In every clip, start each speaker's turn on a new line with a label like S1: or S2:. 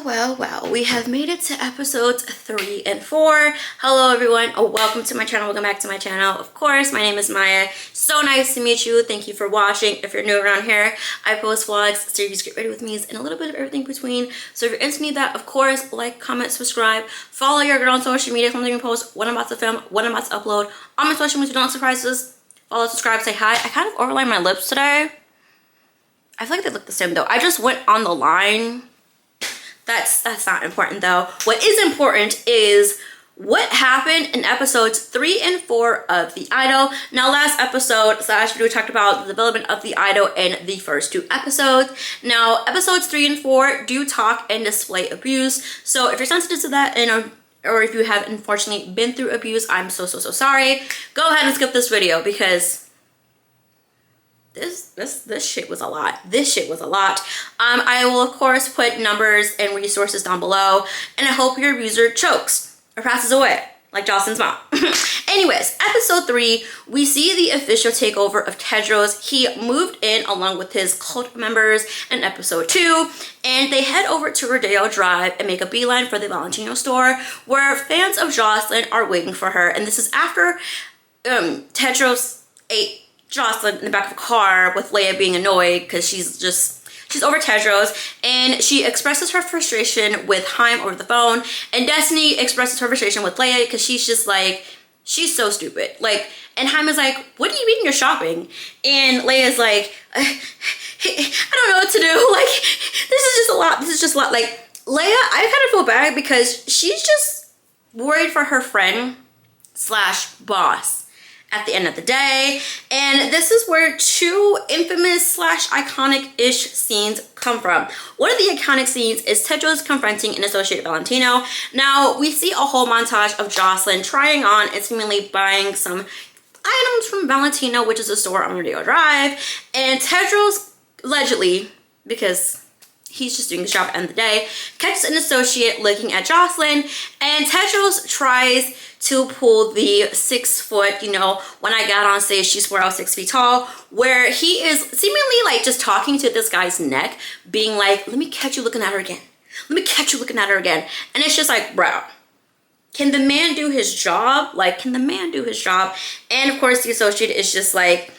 S1: Well, we have made it to episodes 3 and 4. Hello everyone, welcome to my channel, welcome back to my channel. Of course, my name is Maya. So nice to meet you. Thank you for watching. If you're new around here, I post vlogs, series, get ready with me's, and a little bit of everything between. So if you're into me, that, of course, like, comment, subscribe, follow your girl on social media, something you post, what I'm about to film, what I'm about to upload, all my social media, don't surprises. Follow, subscribe, say hi. I kind of overlined my lips today. I feel like they look the same though. I just went on the line. That's not important though. What is important is what happened in episodes 3 and 4 of The Idol. Now, last episode / video, we talked about the development of The Idol in the first 2 episodes. Now, episodes 3 and 4 do talk and display abuse. So if you're sensitive to that or if you have unfortunately been through abuse, I'm so sorry. Go ahead and skip this video because this shit was a lot. This shit was a lot. I will of course put numbers and resources down below, and I hope your abuser chokes or passes away like Jocelyn's mom. Anyways, episode 3, we see the official takeover of Tedros. He moved in along with his cult members in episode 2, and they head over to Rodeo Drive and make a beeline for the Valentino store, where fans of Jocelyn are waiting for her. And this is after Tedros ate Jocelyn in the back of a car, with Leia being annoyed because she's over Tedros, and she expresses her frustration with Haim over the phone, and Destiny expresses her frustration with Leia because she's just like, she's so stupid. Like, and Haim is like, what do you mean you're shopping? And Leia's like, I don't know what to do. Like, this is just a lot. This is just a lot. Like, Leia, I kind of feel bad because she's just worried for her friend / boss at the end of the day. And this is where 2 infamous / iconic-ish scenes come from. One of the iconic scenes is Tedros confronting an associate Valentino. Now, we see a whole montage of Jocelyn trying on and seemingly buying some items from Valentino, which is a store on Rodeo Drive. And Tedros, allegedly, because he's just doing the job at the end of the day, catches an associate looking at Jocelyn, and Tedros tries to pull the 6 foot, you know, when I got on stage, she swore I was 6 feet tall, where he is seemingly like just talking to this guy's neck, being like, let me catch you looking at her again. Let me catch you looking at her again. And it's just like, bro, can the man do his job? Like, can the man do his job? And of course, the associate is just like,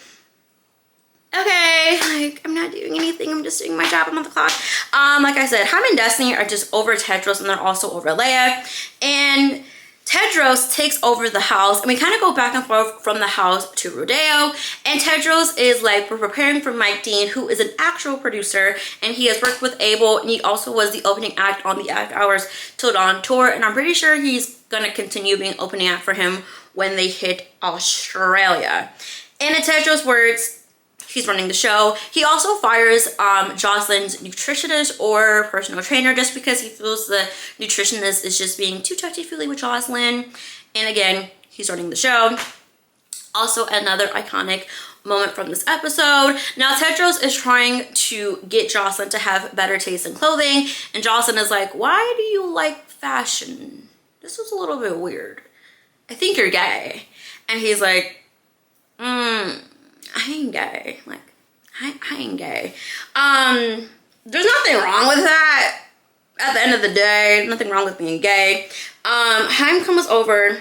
S1: okay, like, I'm not doing anything, I'm just doing my job, I'm on the clock. Like I said, Haim and Destiny are just over Tedros, and they're also over Leia. And Tedros takes over the house, and we kind of go back and forth from the house to Rodeo. And Tedros is like, we're preparing for Mike Dean, who is an actual producer, and he has worked with Abel, and he also was the opening act on the Act Hours Till Dawn tour, and I'm pretty sure he's gonna continue being opening act for him when they hit Australia. And in Tedros' words, he's running the show. He also fires Jocelyn's nutritionist or personal trainer just because he feels the nutritionist is just being too touchy-feely with Jocelyn. And again, he's running the show. Also, another iconic moment from this episode. Now, Tedros is trying to get Jocelyn to have better taste in clothing, and Jocelyn is like, why do you like fashion? This was a little bit weird. I think you're gay. And he's like, I ain't gay. Like, I ain't gay. There's nothing wrong with that. At the end of the day, nothing wrong with being gay. Haim comes over.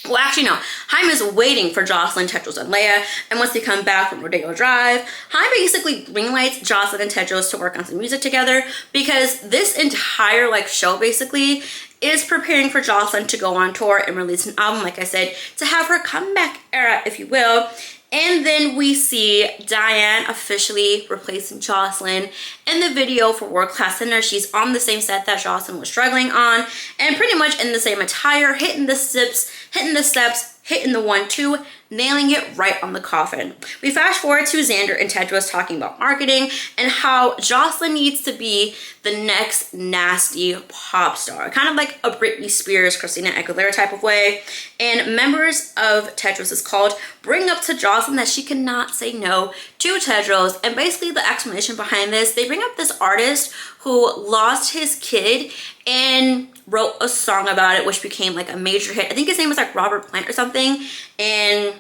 S1: Well, actually, no. Haim is waiting for Jocelyn, Tedros, and Leia. And once they come back from Rodeo Drive, Haim basically greenlights Jocelyn and Tedros to work on some music together, because this entire like show basically is preparing for Jocelyn to go on tour and release an album, like I said, to have her comeback era, if you will. And then we see Diane officially replacing Jocelyn in the video for World Class Dinner. She's on the same set that Jocelyn was struggling on, and pretty much in the same attire, hitting the steps, hitting the 1-2, nailing it right on the coffin. We flash forward to Xander and Tedros talking about marketing and how Jocelyn needs to be the next nasty pop star, kind of like a Britney Spears, Christina Aguilera type of way. And members of Tedros' cult bring up to Jocelyn that she cannot say no to Tedros. And basically the explanation behind this, they bring up this artist who lost his kid and wrote a song about it, which became like a major hit. I think his name was like Robert Plant or something. And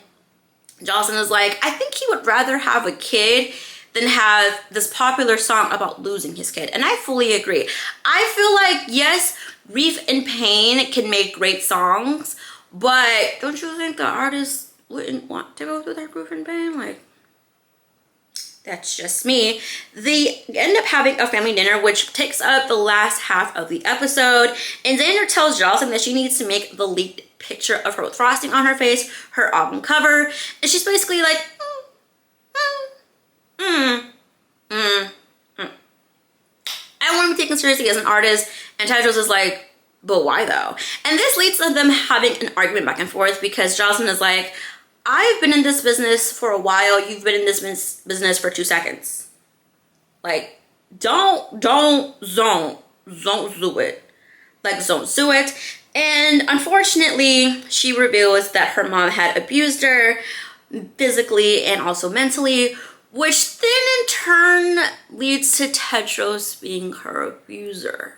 S1: Jocelyn is like, I think he would rather have a kid than have this popular song about losing his kid. And I fully agree. I feel like, yes, Grief and Pain can make great songs, but don't you think the artist wouldn't want to go through that grief and pain? Like, that's just me. They end up having a family dinner, which takes up the last half of the episode. And Xander tells Jocelyn that she needs to make the leaked picture of her with frosting on her face, her album cover. And she's basically like, I want to be taken seriously as an artist. And Tedros is like, but why though? And this leads to them having an argument back and forth because Jocelyn is like, I've been in this business for a while. You've been in this business for 2 seconds. Like, don't do it. Like, don't do it. And unfortunately, she reveals that her mom had abused her physically and also mentally, which then in turn leads to Tedros being her abuser.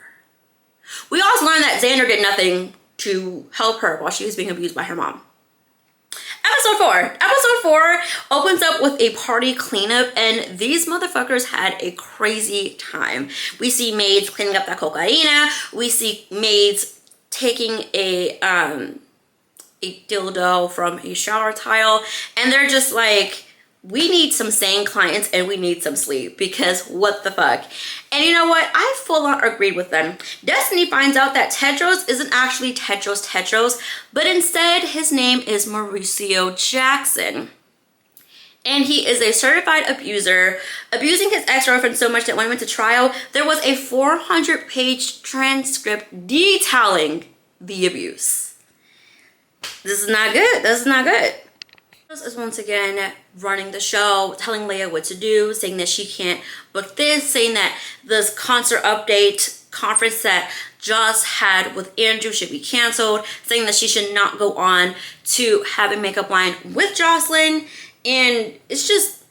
S1: We also learned that Xander did nothing to help her while she was being abused by her mom. Episode 4 opens up with a party cleanup, and these motherfuckers had a crazy time. We see maids cleaning up that cocaina. We see maids taking a dildo from a shower tile, and they're just like, we need some sane clients and we need some sleep because what the fuck. And you know what? I full on agreed with them. Destiny finds out that Tedros isn't actually Tedros, but instead his name is Mauricio Jackson. And he is a certified abuser, abusing his ex-girlfriend so much that when he went to trial, there was a 400-page transcript detailing the abuse. This is not good. This is not good. Is once again running the show, telling Leia what to do, saying that she can't book this, saying that this concert update conference that Joss had with Andrew should be canceled, saying that she should not go on to have a makeup line with Jocelyn, and it's just,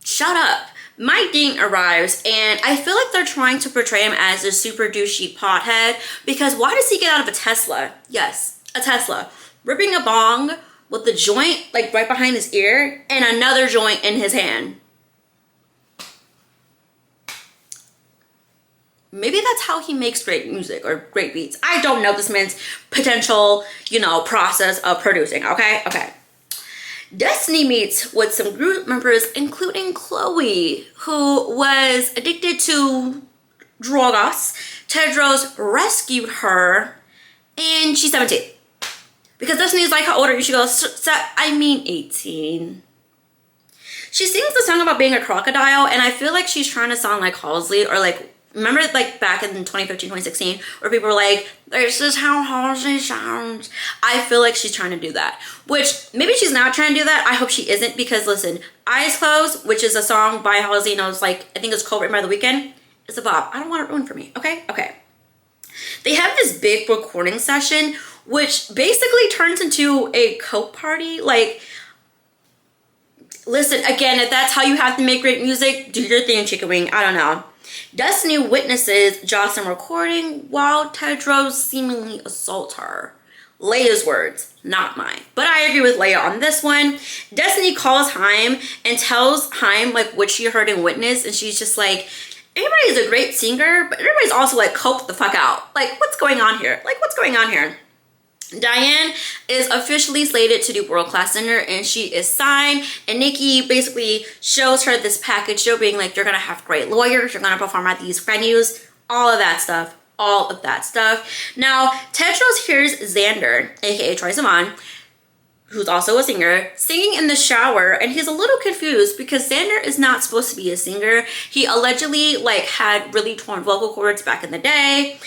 S1: shut up. Mike Dean arrives, and I feel like they're trying to portray him as a super douchey pothead, because why does he get out of a Tesla? Yes, a Tesla. Ripping a bong with the joint like right behind his ear and another joint in his hand. Maybe that's how he makes great music or great beats. I don't know this man's potential, process of producing, okay? Destiny meets with some group members, including Chloe, who was addicted to drugs. Tedros rescued her, and she's 17. Because Destiny's like, how old are you? She goes, 18. She sings the song about being a crocodile, and I feel like she's trying to sound like Halsey, or like, remember like back in 2015, 2016, where people were like, this is how Halsey sounds. I feel like she's trying to do that, which maybe she's not trying to do that. I hope she isn't, because listen, Eyes Closed, which is a song by Halsey, and I think it's co-written by The Weeknd, it's a bop. I don't want it ruined for me, okay? They have this big recording session, which basically turns into a coke party. Like, listen, again, if that's how you have to make great music, do your thing, chicken wing. I don't know. Destiny witnesses Jocelyn recording while Tedros seemingly assaults her. Leia's words, not mine. But I agree with Leia on this one. Destiny calls Haim and tells Haim like what she heard and witnessed, and she's just like, everybody's a great singer, but everybody's also like coked the fuck out. Like, what's going on here? Diane is officially slated to do World Class Dinner, and she is signed, and Nikki basically shows her this package show being like, you're gonna have great lawyers, you're gonna perform at these venues, all of that stuff. Now, Tedros hears Xander, aka Troye Sivan, who's also a singer, singing in the shower, and he's a little confused because Xander is not supposed to be a singer. He allegedly had really torn vocal cords back in the day,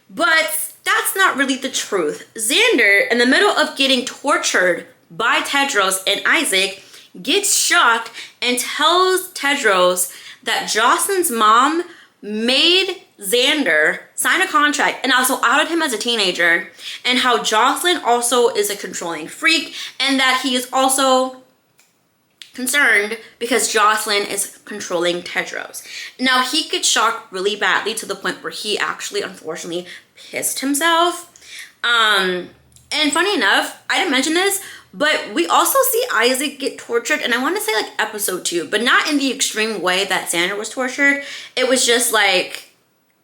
S1: but that's not really the truth. Xander, in the middle of getting tortured by Tedros and Isaac, gets shocked and tells Tedros that Jocelyn's mom made Xander sign a contract and also outed him as a teenager, and how Jocelyn also is a controlling freak, and that he is also concerned because Jocelyn is controlling Tedros. Now, he gets shocked really badly to the point where he actually, unfortunately, pissed himself. And funny enough, I didn't mention this, but we also see Isaac get tortured, and I want to say like episode 2, but not in the extreme way that Xander was tortured. It was just like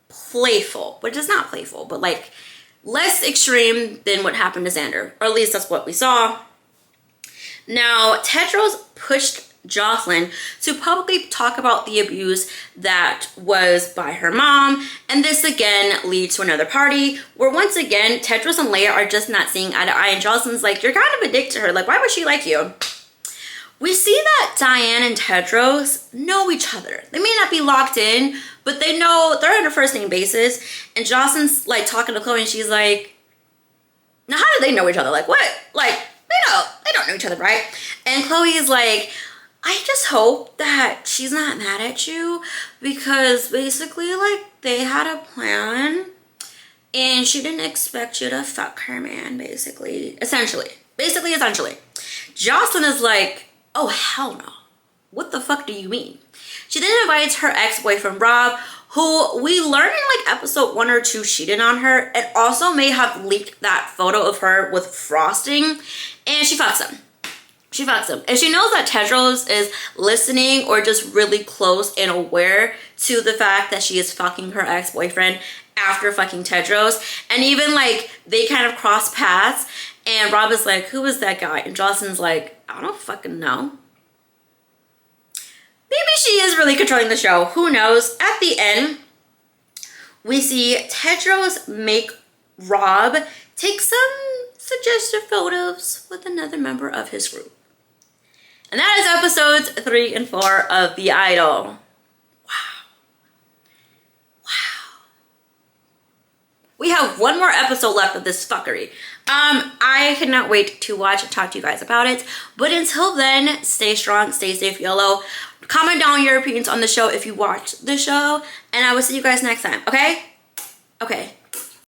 S1: playful, which is not playful, but like less extreme than what happened to Xander, or at least that's what we saw. Now, Tedros pushed Jocelyn to publicly talk about the abuse that was by her mom, and this again leads to another party where once again Tedros and Leia are just not seeing eye to eye, and Jocelyn's like, you're kind of a dick to her, like why would she like you? We see that Diane and Tedros know each other. They may not be locked in, but they know they're on a first name basis, and Jocelyn's like talking to Chloe, and she's like, now how do they know each other? Like what? Like they don't know each other, right? And Chloe is like, I just hope that she's not mad at you, because basically like they had a plan and she didn't expect you to fuck her man, essentially. Jocelyn is like, oh hell no. What the fuck do you mean? She then invites her ex-boyfriend Rob, who we learned in like episode 1 or 2 cheated on her, and also may have leaked that photo of her with frosting, and she fucks him. And she knows that Tedros is listening or just really close and aware to the fact that she is fucking her ex-boyfriend after fucking Tedros. And even like they kind of cross paths, and Rob is like, who is that guy? And Jocelyn's like, I don't fucking know. Maybe she is really controlling the show. Who knows? At the end, we see Tedros make Rob take some suggestive photos with another member of his group. And that is episodes 3 and 4 of The Idol. Wow. We have one more episode left of this fuckery. I cannot wait to watch and talk to you guys about it. But until then, stay strong, stay safe, YOLO. Comment down your opinions on the show if you watched the show. And I will see you guys next time, okay?